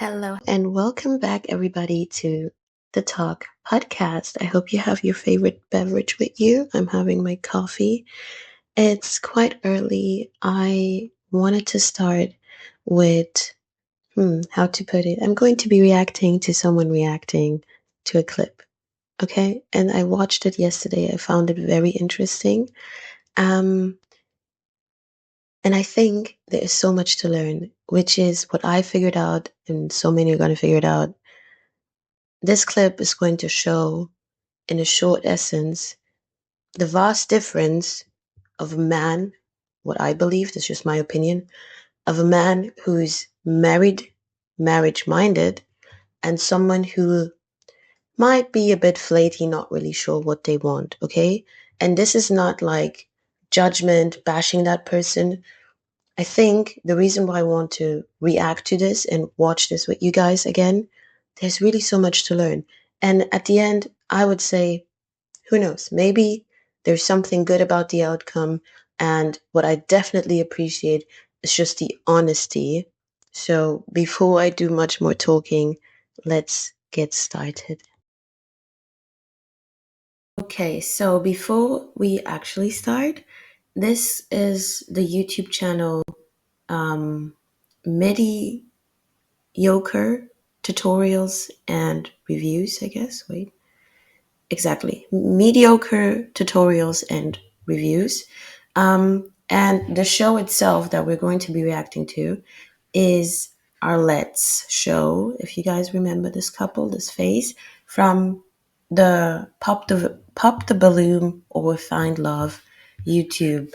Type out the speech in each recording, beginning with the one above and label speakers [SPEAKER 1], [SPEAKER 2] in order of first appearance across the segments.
[SPEAKER 1] Hello, and welcome back, everybody, to the Talk podcast. I hope you have your favorite beverage with you. I'm having my coffee. It's quite early. I wanted to start with, how to put it. I'm going to be reacting to someone reacting to a clip. Okay. And I watched it yesterday. I found it very interesting. Um, and I think there is so much to learn, which is what I figured out, and so many are going to figure it out. This clip is going to show, in a short essence, the vast difference of a man, what I believe, this is just my opinion, of a man who's married, marriage minded, and someone who might be a bit flaky, not really sure what they want, okay? And this is not like judgment, bashing that person. I think the reason why I want to react to this and watch this with you guys again, there's really so much to learn. And at the end, I would say, who knows, maybe there's something good about the outcome. And what I definitely appreciate is just the honesty. So before I do much more talking, let's get started. Okay, so before we actually start, this is the YouTube channel um, Mediocre Tutorials and Reviews, I guess. Wait, exactly. Mediocre Tutorials and Reviews. And the show itself that we're going to be reacting to is Arlette's show. If you guys remember this couple, this phase from the Pop the Balloon or Find Love YouTube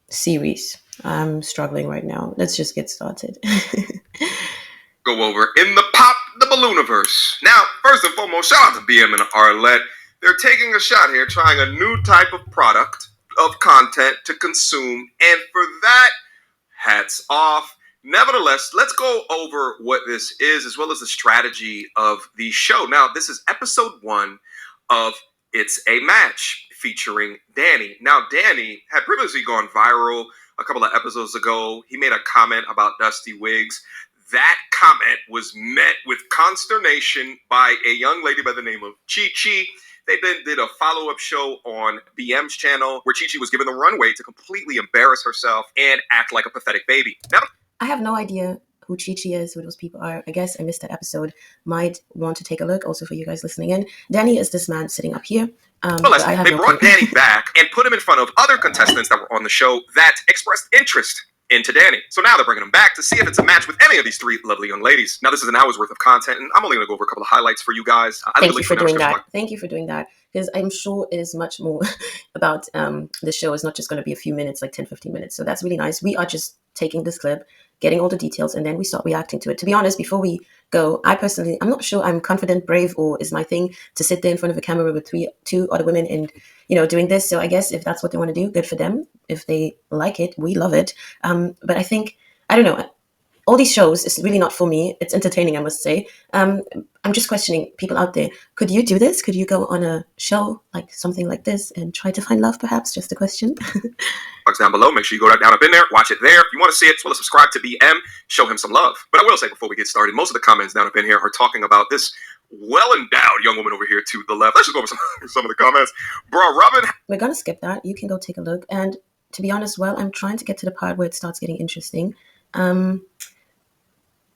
[SPEAKER 1] series. I'm struggling right now. Let's just get started.
[SPEAKER 2] Go over in the Pop the Ballooniverse. Now, first and foremost, shout out to BM and Arlette. They're taking a shot here, trying a new type of product, of content to consume, and for that, hats off. Nevertheless, let's go over what this is as well as the strategy of the show. Now, this is episode 1 of It's a Match featuring Danny. Now, Danny had previously gone viral a couple of episodes ago. He made a comment about Dusty Wigs. That comment was met with consternation by a young lady by the name of Chi Chi. They then did a follow-up show on BM's channel where Chi Chi was given the runway to completely embarrass herself and act like a pathetic baby. Now,
[SPEAKER 1] I have no idea who Chi Chi is, who those people are. I guess I missed that episode. Might want to take a look. Also for you guys listening in, Danny is this man sitting up here.
[SPEAKER 2] They brought Danny back and put him in front of other contestants that were on the show that expressed interest into Danny. So now they're bringing him back to see if it's a match with any of these 3 lovely young ladies. Now this is an hour's worth of content, and I'm only going to go over a couple of highlights for you guys.
[SPEAKER 1] Thank you for doing that. Thank you for doing that, because I'm sure it is much more about the show. Is not just going to be a few minutes, like 10, 15 minutes. So that's really nice. We are just taking this clip, getting all the details, and then we start reacting to it. To be honest, before we go, I'm not sure I'm confident, brave, or is my thing to sit there in front of a camera with 2 other women and, doing this. So I guess if that's what they want to do, good for them. If they like it, we love it. But I think, I don't know, all these shows is really not for me. It's entertaining, I must say. I'm just questioning people out there. Could you do this? Could you go on a show like something like this and try to find love, perhaps? Just a question.
[SPEAKER 2] Down below. Make sure you go down up in there, watch it there. If you want to see it, as well as subscribe to BM, show him some love. But I will say before we get started, most of the comments down up in here are talking about this well-endowed young woman over here to the left. Let's just go over some of the comments. Bro, Robin.
[SPEAKER 1] We're going to skip that. You can go take a look. And to be honest, I'm trying to get to the part where it starts getting interesting.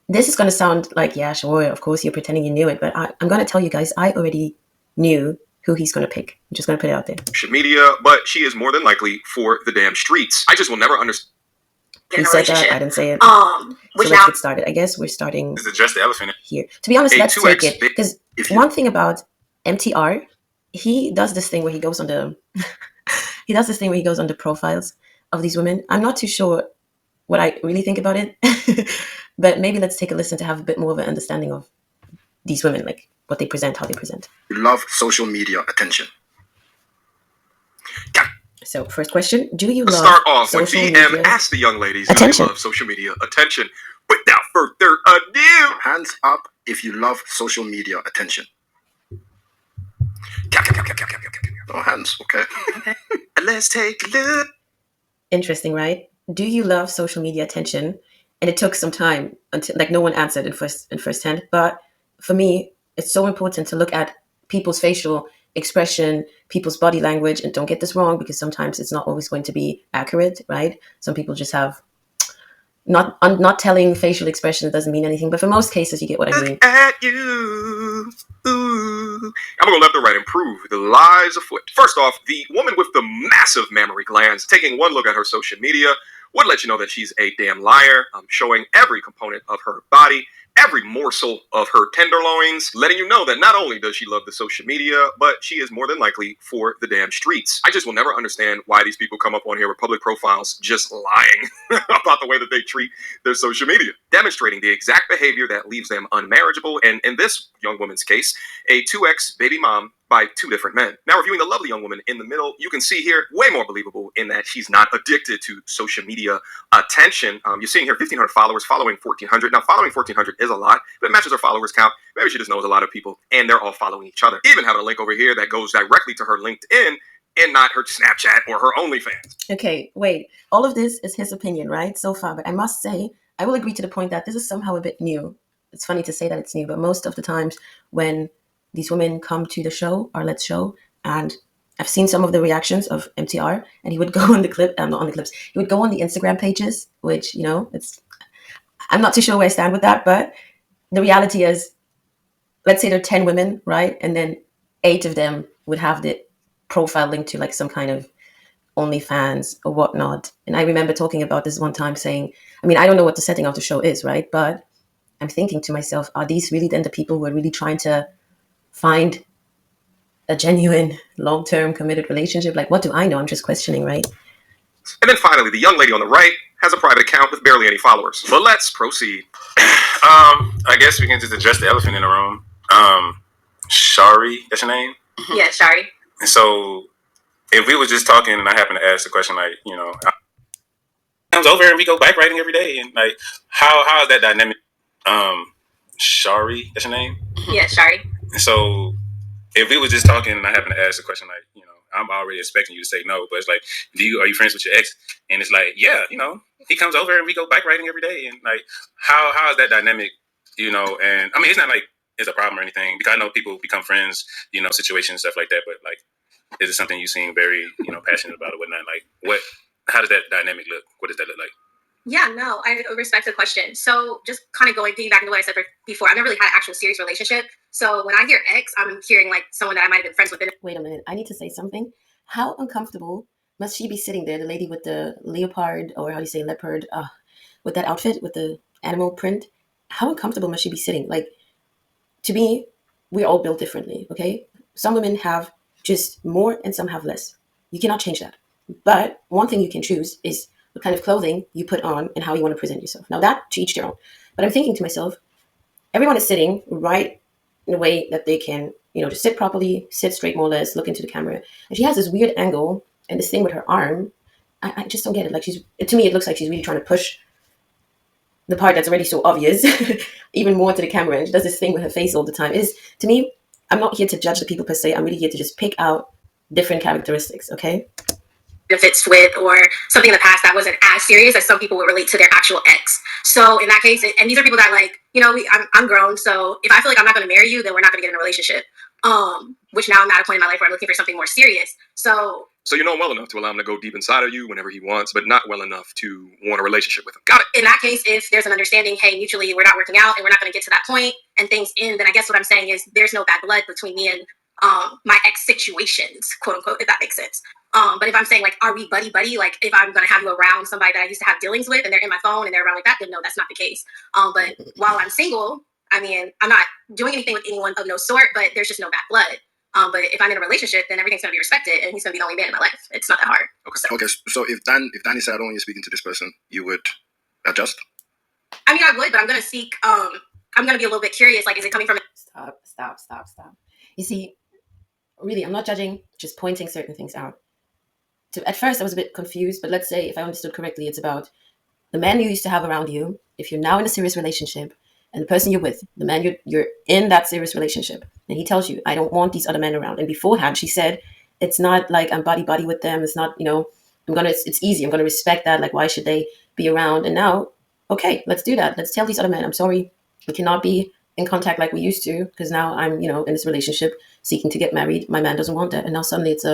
[SPEAKER 1] This is going to sound like, yeah, sure, of course, you're pretending you knew it. But I'm going to tell you guys, I already knew who he's going to pick. I'm just going to put it out there.
[SPEAKER 2] Media, but she is more than likely for the damn streets. I just will never understand.
[SPEAKER 1] He said that. I didn't say it. So let's get started. I guess we're starting.
[SPEAKER 2] Is it just the elephant
[SPEAKER 1] here? To be honest, let's take it. Because one thing about MTR, he does this thing where he goes on the profiles of these women. I'm not too sure what I really think about it, but maybe let's take a listen to have a bit more of an understanding of these women, like what they present, how they present.
[SPEAKER 3] You love social media attention.
[SPEAKER 1] So first question, do you love
[SPEAKER 2] start off when
[SPEAKER 1] social
[SPEAKER 2] BM
[SPEAKER 1] media
[SPEAKER 2] asked the young ladies
[SPEAKER 1] attention?
[SPEAKER 2] If they love social media attention. Without further ado,
[SPEAKER 3] hands up if you love social media attention. No hands, okay.
[SPEAKER 2] Let's take a look.
[SPEAKER 1] Interesting, right? Do you love social media attention?
[SPEAKER 4] and it took some time until like no one answered in first hand. But for me, it's so important to look at people's facial expression, people's body language, and don't get this wrong, because sometimes it's not always going to be accurate, right? Some people just have not telling facial expression doesn't mean anything, but for most cases, you get what I mean.
[SPEAKER 2] Look at you. Ooh. I'm gonna go left or right and prove the lies afoot. First off, the woman with the massive mammary glands, taking one look at her social media, would let you know that she's a damn liar, showing every component of her body, every morsel of her tenderloins, letting you know that not only does she love the social media, but she is more than likely for the damn streets. I just will never understand why these people come up on here with public profiles just lying about the way that they treat their social media, demonstrating the exact behavior that leaves them unmarriageable, and in this young woman's case, a 2X baby mom by two different men. Now, reviewing the lovely young woman in the middle, you can see here way more believable in that she's not addicted to social media attention. You're seeing here 1,500 followers, following 1,400. Now, following 1,400 is a lot, but it matches her followers count. Maybe she just knows a lot of people, and they're all following each other. Even having a link over here that goes directly to her LinkedIn and not her Snapchat or her OnlyFans.
[SPEAKER 4] Okay, wait. All of this is his opinion, right? So far, but I must say, I will agree to the point that this is somehow a bit new. It's funny to say that it's new, but most of the times when these women come to the show, our Let's Show, and I've seen some of the reactions of MTR, and he would go on the clip, not on the clips, he would go on the Instagram pages, which, you know, I'm not too sure where I stand with that, but the reality is, let's say there are 10 women, right? And then 8 of them would have the profile linked to like some kind of OnlyFans or whatnot. And I remember talking about this one time saying, I mean, I don't know what the setting of the show is, right? But I'm thinking to myself, are these really then the people who are really trying to find a genuine, long-term, committed relationship? Like, what do I know? I'm just questioning, right?
[SPEAKER 2] And then finally, the young lady on the right has a private account with barely any followers. But let's proceed.
[SPEAKER 5] I guess we can just address the elephant in the room. Shari, that's your name?
[SPEAKER 6] Yeah, Shari.
[SPEAKER 5] And so, if we were just talking and I happen to ask the question, like, you know, comes over and we go bike riding every day, and like, how is that dynamic? Shari, that's your name?
[SPEAKER 6] Yeah, Shari.
[SPEAKER 5] And so, if we were just talking and I happen to ask the question, like, you know, I'm already expecting you to say no, but it's like, are you friends with your ex? And it's like, yeah, you know, he comes over and we go bike riding every day, and like, how is that dynamic? You know, and I mean, it's not like it's a problem or anything, because I know people become friends, you know, situations, stuff like that, but like, is it something you seem very, you know, passionate about or whatnot? Like, how does that dynamic look? What does that look like?
[SPEAKER 6] Yeah, no, I respect the question. So just kind of piggybacking to what I said before, I've never really had an actual serious relationship. So when I hear ex, I'm hearing like someone that I might have been friends with.
[SPEAKER 4] Wait a minute, I need to say something. How uncomfortable must she be sitting there, the lady with the leopard, or how do you say leopard, with that outfit, with the animal print? How uncomfortable must she be sitting? Like, to me, we're all built differently, okay? Some women have just more and some have less. You cannot change that. But one thing you can choose is what kind of clothing you put on and how you want to present yourself. Now that, to each their own. But I'm thinking to myself, everyone is sitting right in a way that they can, you know, just sit properly, sit straight more or less, look into the camera. And she has this weird angle and this thing with her arm. I just don't get it. Like, to me, it looks like she's really trying to push the part that's already so obvious even more to the camera. And she does this thing with her face all the time. To me, I'm not here to judge the people per se. I'm really here to just pick out different characteristics, okay?
[SPEAKER 6] Benefits with, or something in the past that wasn't as serious as some people would relate to their actual ex. So in that case, and these are people that, like, you know, I'm grown, so if I feel like I'm not going to marry you, then we're not going to get in a relationship. Which now I'm at a point in my life where I'm looking for something more serious. So
[SPEAKER 2] you know him well enough to allow him to go deep inside of you whenever he wants, but not well enough to want a relationship with him. Got it.
[SPEAKER 6] In that case, if there's an understanding, hey, mutually we're not working out and we're not going to get to that point and things end, then I guess what I'm saying is there's no bad blood between me and my ex situations, quote unquote, if that makes sense. But if I'm saying, like, are we buddy, like, if I'm going to have you around somebody that I used to have dealings with and they're in my phone and they're around like that, then no, that's not the case. But while I'm single, I mean, I'm not doing anything with anyone of no sort, but there's just no bad blood. But if I'm in a relationship, then everything's going to be respected and he's going to be the only man in my life. It's not that hard.
[SPEAKER 3] Okay, so if Danny said, I don't want you speaking to this person, you would adjust?
[SPEAKER 6] I mean, I would, but I'm going to seek, I'm going to be a little bit curious. Like, is it coming from...
[SPEAKER 4] Stop. You see, really, I'm not judging, just pointing certain things out. At first, I was a bit confused, but let's say, if I understood correctly, it's about the man you used to have around you. If you're now in a serious relationship, and the person you're with, the man you're in that serious relationship, and he tells you, I don't want these other men around. And beforehand, she said, it's not like I'm buddy with them. It's not, you know, it's easy. I'm going to respect that. Like, why should they be around? And now, okay, let's do that. Let's tell these other men, I'm sorry, we cannot be in contact like we used to because now I'm, in this relationship seeking to get married. My man doesn't want that. And now suddenly it's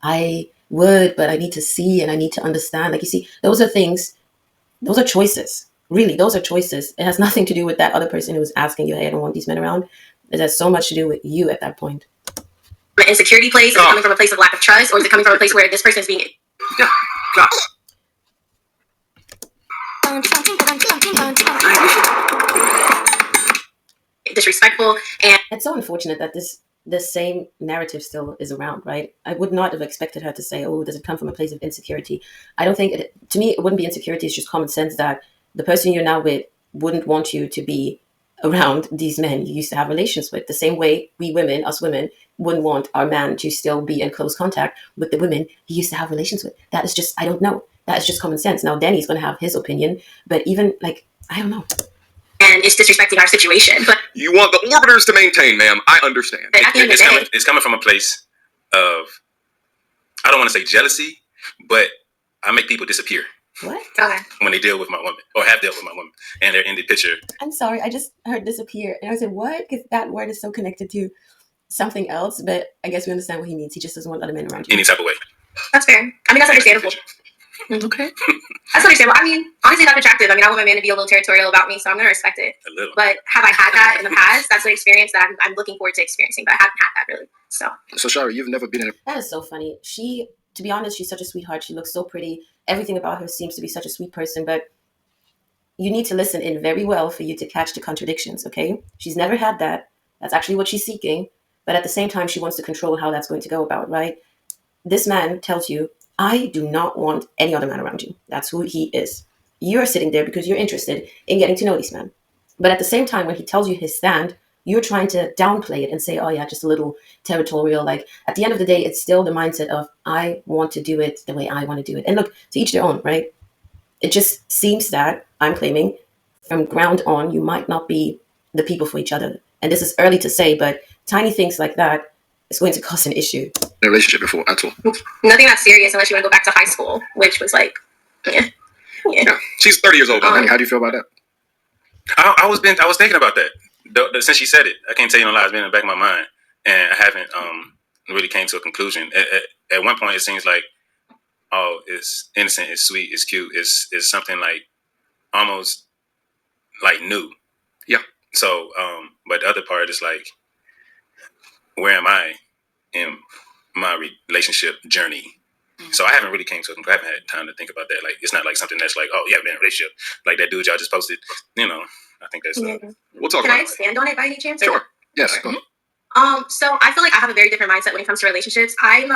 [SPEAKER 4] I would, but I need to see and I need to understand. Like, you see, those are things, those are choices. Really, those are choices. It has nothing to do with that other person who was asking you, hey, I don't want these men around. It has so much to do with you at that point.
[SPEAKER 6] An insecurity place? Is it coming from a place of lack of trust? Or is it coming from a place where this person is being disrespectful? And
[SPEAKER 4] it's so unfortunate that this same narrative still is around, right? I would not have expected her to say, oh, does it come from a place of insecurity? I don't think to me, it wouldn't be insecurity. It's just common sense that the person you're now with wouldn't want you to be around these men you used to have relations with. The same way us women, wouldn't want our man to still be in close contact with the women he used to have relations with. That is just, I don't know. That is just common sense. Now, Danny's going to have his opinion, but even like, I don't know.
[SPEAKER 6] And it's disrespecting our situation. But
[SPEAKER 2] you want the orbiters to maintain, ma'am. I understand.
[SPEAKER 5] It's coming from a place of, I don't want to say jealousy, but I make people disappear.
[SPEAKER 4] What?
[SPEAKER 6] Okay.
[SPEAKER 5] When they deal with my woman or have dealt with my woman and they're in the picture.
[SPEAKER 4] I'm sorry, I just heard disappear and I said, what? Because that word is so connected to something else, but I guess we understand what he means. He just doesn't want other men around you.
[SPEAKER 5] Any type of way.
[SPEAKER 6] That's fair. I mean, that's understandable. Okay. That's understandable. I mean, honestly, that's attractive. I mean, I want my man to be a little territorial about me, so I'm going to respect it.
[SPEAKER 5] A little.
[SPEAKER 6] But have I had that in the past? That's an experience that I'm looking forward to experiencing, but I haven't had that really. So
[SPEAKER 3] Shara, you've never been in a...
[SPEAKER 4] That is so funny. To be honest, she's such a sweetheart. She looks so pretty. Everything about her seems to be such a sweet person, but you need to listen in very well for you to catch the contradictions, okay? She's never had that. That's actually what she's seeking. But at the same time, she wants to control how that's going to go about, right? This man tells you, I do not want any other man around you. That's who he is. You're sitting there because you're interested in getting to know this man. But at the same time, when he tells you his stand, you're trying to downplay it and say, oh yeah, just a little territorial. Like, at the end of the day, it's still the mindset of, I want to do it the way I want to do it. And look, to each their own, right? It just seems that, I'm claiming, from ground on, you might not be the people for each other. And this is early to say, but tiny things like that is going to cause an issue.
[SPEAKER 3] In a relationship before at all?
[SPEAKER 6] Nothing that's serious unless you want to go back to high school, which was like, yeah.
[SPEAKER 2] She's 30 years old.
[SPEAKER 3] Danny, how do you feel about that?
[SPEAKER 5] I was thinking about that. Since she said it, I can't tell you no lie. It's been in the back of my mind, and I haven't really came to a conclusion. At one point, it seems like, oh, it's innocent, it's sweet, it's cute, it's something like almost like new.
[SPEAKER 2] Yeah.
[SPEAKER 5] So, but the other part is like, where am I in my relationship journey? So I haven't really came to a conclusion. I haven't had time to think about that. Like, it's not like something that's like, oh, yeah, I've been in a relationship. Like that dude y'all just posted. I think that's.
[SPEAKER 2] We'll talk
[SPEAKER 6] Can
[SPEAKER 2] about
[SPEAKER 6] I expand on it by any chance?
[SPEAKER 2] Sure.
[SPEAKER 3] Yes. Go ahead.
[SPEAKER 6] So I feel like I have a very different mindset when it comes to relationships. I'm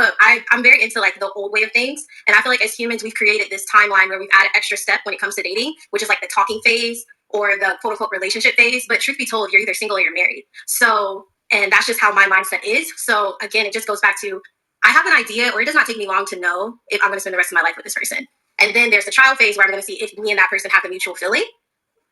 [SPEAKER 6] very into like the old way of things, and I feel like as humans we've created this timeline where we've added extra step when it comes to dating, which is like the talking phase or the quote unquote relationship phase. But truth be told, you're either single or you're married. So, and that's just how my mindset is. So again, it just goes back to, I have an idea, or it does not take me long to know if I'm going to spend the rest of my life with this person. And then there's the trial phase where I'm going to see if me and that person have a mutual feeling.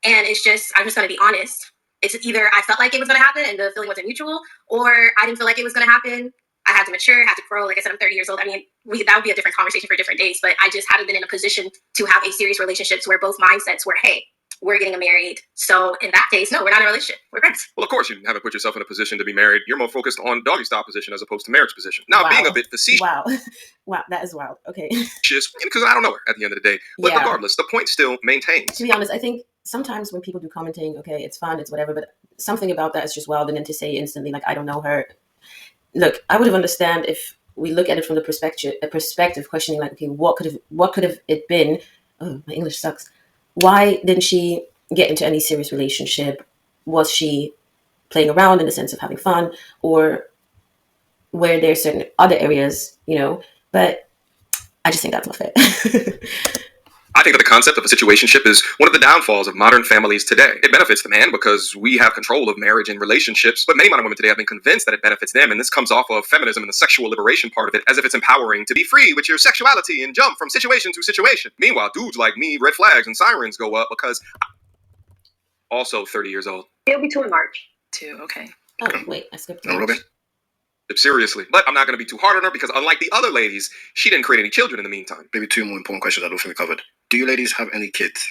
[SPEAKER 6] And I'm just going to be honest. It's either I felt like it was going to happen and the feeling wasn't mutual, or I didn't feel like it was going to happen. I had to mature, had to grow. Like I said, I'm 30 years old. I mean, that would be a different conversation for different days, but I just haven't been in a position to have a serious relationships where both mindsets were, hey, we're getting married. So in that case, no, we're not in a relationship. We're friends.
[SPEAKER 2] Well, of course, you haven't put yourself in a position to be married. You're more focused on doggy style position as opposed to marriage position. Now, being a bit facetious.
[SPEAKER 4] Wow, that is wild. Okay.
[SPEAKER 2] Because I don't know her at the end of the day. But regardless, the point still maintains.
[SPEAKER 4] To be honest, I think sometimes when people do commenting, okay, it's fun, it's whatever, but something about that is just wild. And then to say instantly, like, I don't know her. Look, I would have understand if we look at it from the perspective questioning, like, okay, what could have it been? Oh, my English sucks. Why didn't she get into any serious relationship? Was she playing around in the sense of having fun, or were there certain other areas, but I just think that's not fair.
[SPEAKER 2] I think that the concept of a situationship is one of the downfalls of modern families today. It benefits the man because we have control of marriage and relationships, but many modern women today have been convinced that it benefits them, and this comes off of feminism and the sexual liberation part of it, as if it's empowering to be free with your sexuality and jump from situation to situation. Meanwhile, dudes like me, red flags and sirens go up because I'm also 30 years old.
[SPEAKER 6] It'll be 2 in March.
[SPEAKER 7] 2, okay.
[SPEAKER 4] Oh, wait, I skipped
[SPEAKER 3] No, Robin?
[SPEAKER 2] Seriously. But I'm not going to be too hard on her because unlike the other ladies, she didn't create any children in the meantime.
[SPEAKER 3] Maybe 2 more important questions I don't think we covered. Do you ladies have any kids?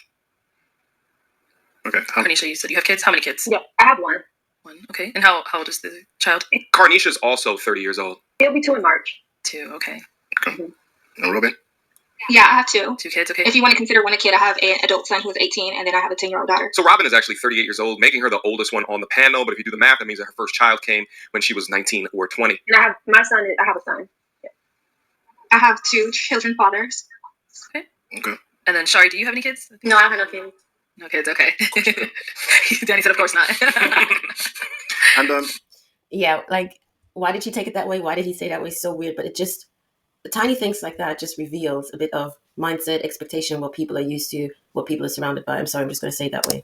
[SPEAKER 3] Okay.
[SPEAKER 7] Carnisha, you said you have kids. How many kids?
[SPEAKER 6] Yeah, I have one.
[SPEAKER 7] One. Okay. And how old is the child?
[SPEAKER 2] Carnisha's also 30 years old.
[SPEAKER 6] It'll be 2 in March.
[SPEAKER 7] 2. Okay.
[SPEAKER 3] And Robin?
[SPEAKER 6] Yeah, I have 2.
[SPEAKER 7] 2 kids. Okay.
[SPEAKER 6] If you want to consider one a kid, I have an adult son who's 18, and then I have a 10-year-old daughter.
[SPEAKER 2] So Robin is actually 38 years old, making her the oldest one on the panel. But if you do the math, that means that her first child came when she was 19 or 20.
[SPEAKER 6] And I have my son. I have a son. Yeah. I have 2 children fathers.
[SPEAKER 7] Okay.
[SPEAKER 3] Okay.
[SPEAKER 7] And then Shari, do you have any kids?
[SPEAKER 6] No, I don't have no kids.
[SPEAKER 7] No kids. Okay. Danny said, of course not.
[SPEAKER 3] And
[SPEAKER 4] Yeah, like, why did she take it that way? Why did he say that way? So weird. But it just, the tiny things like that just reveals a bit of mindset, expectation, what people are used to, what people are surrounded by. I'm sorry, I'm just going to say it that way.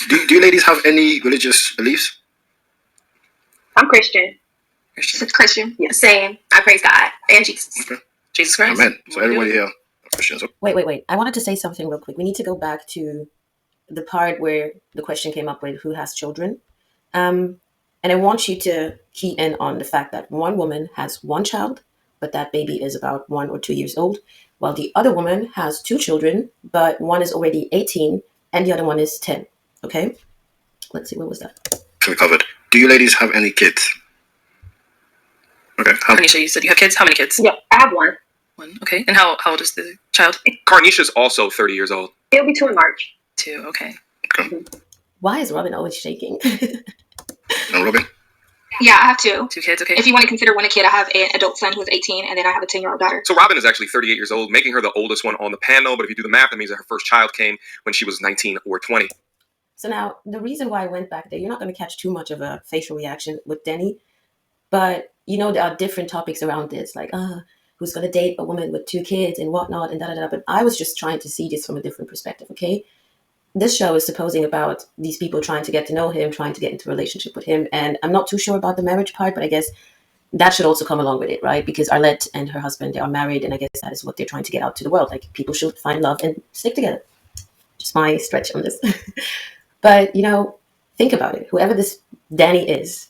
[SPEAKER 3] do you ladies have any religious beliefs?
[SPEAKER 6] I'm Christian.
[SPEAKER 7] Christian.
[SPEAKER 6] Christian. Yeah, same. I praise God and Jesus.
[SPEAKER 3] Okay.
[SPEAKER 7] Jesus Christ.
[SPEAKER 3] Amen. So everybody here are Christians. Okay.
[SPEAKER 4] Wait. I wanted to say something real quick. We need to go back to the part where the question came up with who has children. And I want you to key in on the fact that one woman has one child, but that baby is about 1 or 2 years old, while the other woman has 2 children, but one is already 18 and the other one is 10. Okay? Let's see, what was that?
[SPEAKER 3] So we covered. Do you ladies have any kids? Okay.
[SPEAKER 7] Carnisha, you said you have kids. How many kids?
[SPEAKER 6] Yeah, I have one.
[SPEAKER 7] 1. Okay. And how old is the child?
[SPEAKER 2] Carnisha's also 30 years old.
[SPEAKER 6] It'll be 2 in March.
[SPEAKER 7] 2. Okay.
[SPEAKER 4] Why is Robin always shaking?
[SPEAKER 3] And Robin?
[SPEAKER 6] Yeah, I have 2.
[SPEAKER 7] 2 kids. Okay.
[SPEAKER 6] If you want to consider one a kid, I have an adult son who's 18, and then I have a 10-year-old daughter.
[SPEAKER 2] So Robin is actually 38 years old, making her the oldest one on the panel. But if you do the math, that means that her first child came when she was 19 or 20.
[SPEAKER 4] So now, the reason why I went back there, you're not going to catch too much of a facial reaction with Denny, but there are different topics around this, like, who's going to date a woman with 2 kids and whatnot, and da-da-da. But I was just trying to see this from a different perspective, okay? This show is supposing about these people trying to get to know him, trying to get into a relationship with him, and I'm not too sure about the marriage part, but I guess that should also come along with it, right? Because Arlette and her husband, they are married, and I guess that is what they're trying to get out to the world. Like, people should find love and stick together. Just my stretch on this. But, think about it. Whoever this Danny is,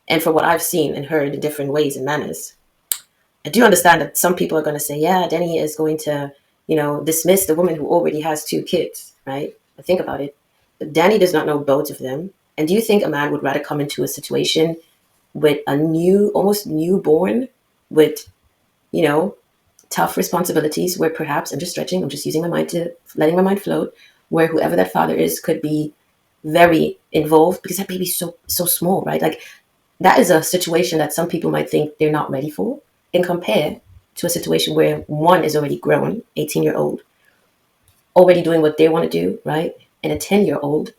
[SPEAKER 4] and for what I've seen and heard in different ways and manners, I do understand that some people are going to say, yeah, Danny is going to, dismiss the woman who already has 2 kids, right? But think about it. But Danny does not know both of them. And do you think a man would rather come into a situation with a almost newborn, with, tough responsibilities, where perhaps, I'm just stretching, I'm just using my mind letting my mind float, where whoever that father is could be very involved, because that baby's so small, right? Like, that is a situation that some people might think they're not ready for, and compare to a situation where one is already grown, 18-year-old, already doing what they want to do, right? And a 10-year-old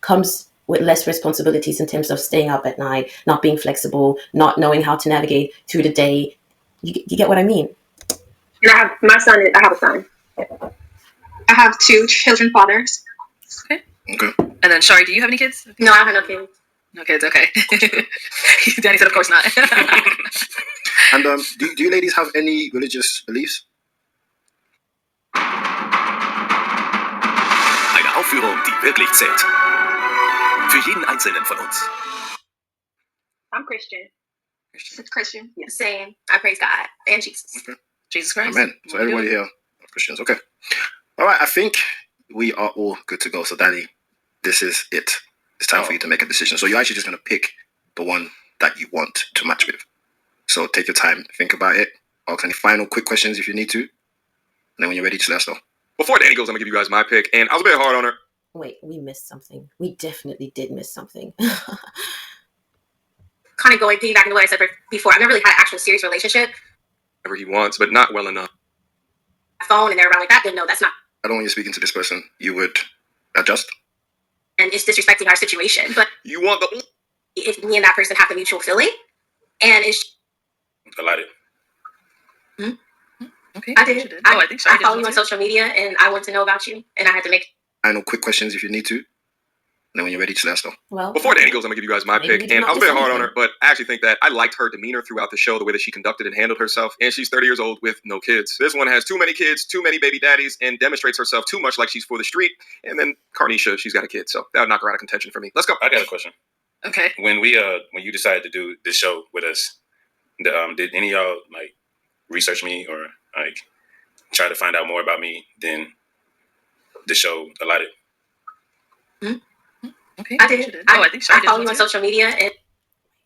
[SPEAKER 4] comes with less responsibilities in terms of staying up at night, not being flexible, not knowing how to navigate through the day. You get what I mean?
[SPEAKER 6] And I have a son. I have 2 children fathers.
[SPEAKER 7] Okay.
[SPEAKER 3] Okay.
[SPEAKER 7] And then Shari, do you have any kids?
[SPEAKER 6] No, I have no kids.
[SPEAKER 7] No kids. Okay. Danny said, of course not.
[SPEAKER 3] And do you ladies have any religious beliefs?
[SPEAKER 8] Eine Aufführung, die wirklich zählt. Für jeden Einzelnen von uns.
[SPEAKER 6] I'm Christian. Christian. Yeah, same. I praise God and Jesus.
[SPEAKER 3] Okay.
[SPEAKER 7] Jesus Christ.
[SPEAKER 3] Amen. So everybody here are Christians. Okay. All right. I think we are all good to go. So Danny, this is it. It's time for you to make a decision. So you're actually just going to pick the one that you want to match with. So take your time, think about it. Ask any final quick questions if you need to. And then when you're ready, just let us know.
[SPEAKER 2] Before Danny goes, I'm going to give you guys my pick. And I was a bit hard on her.
[SPEAKER 4] Wait, we missed something. We definitely did miss something.
[SPEAKER 6] Kind of going piggybacking to what I said before. I've never really had an actual serious relationship.
[SPEAKER 2] Whatever he wants, but not well enough.
[SPEAKER 6] Phone and they're around like that. Then no, that's not.
[SPEAKER 3] I don't want you speaking to this person. You would adjust.
[SPEAKER 6] And it's disrespecting our situation. But
[SPEAKER 2] You want the...
[SPEAKER 6] if me and that person have the mutual feeling, and it's
[SPEAKER 5] I lied it.
[SPEAKER 7] Okay.
[SPEAKER 6] I did.
[SPEAKER 7] I think Shari
[SPEAKER 6] I
[SPEAKER 7] did
[SPEAKER 6] follow
[SPEAKER 7] as
[SPEAKER 6] you
[SPEAKER 7] well,
[SPEAKER 6] on
[SPEAKER 7] too.
[SPEAKER 6] social media, and I want to know about you, and I had to make.
[SPEAKER 3] Final quick questions if you need to. And then when you're ready, just let us know.
[SPEAKER 4] Well,
[SPEAKER 2] Before Danny goes, I'm going to give you guys my
[SPEAKER 4] Maybe we
[SPEAKER 2] pick.
[SPEAKER 4] did
[SPEAKER 2] And
[SPEAKER 4] not
[SPEAKER 2] I was a bit
[SPEAKER 4] miss
[SPEAKER 2] hard on her,
[SPEAKER 4] anything.
[SPEAKER 2] but I actually think that I liked her demeanor throughout the show, the way that she conducted and handled herself. And she's 30 years old with no kids. This one has too many kids, too many baby daddies, and demonstrates herself too much like she's for the street. And then Carnisha, she's got a kid, so that would knock her out of contention for me. Let's go.
[SPEAKER 5] I got a question.
[SPEAKER 7] Okay.
[SPEAKER 5] When you decided to do this show with us, did any of y'all like research me or like try to find out more about me than the show allotted?
[SPEAKER 7] Okay.
[SPEAKER 6] I did.
[SPEAKER 7] She did. Oh, I think Shari
[SPEAKER 6] I
[SPEAKER 7] did
[SPEAKER 6] follow
[SPEAKER 7] as
[SPEAKER 6] you
[SPEAKER 7] well
[SPEAKER 6] on
[SPEAKER 7] too.
[SPEAKER 6] social media, and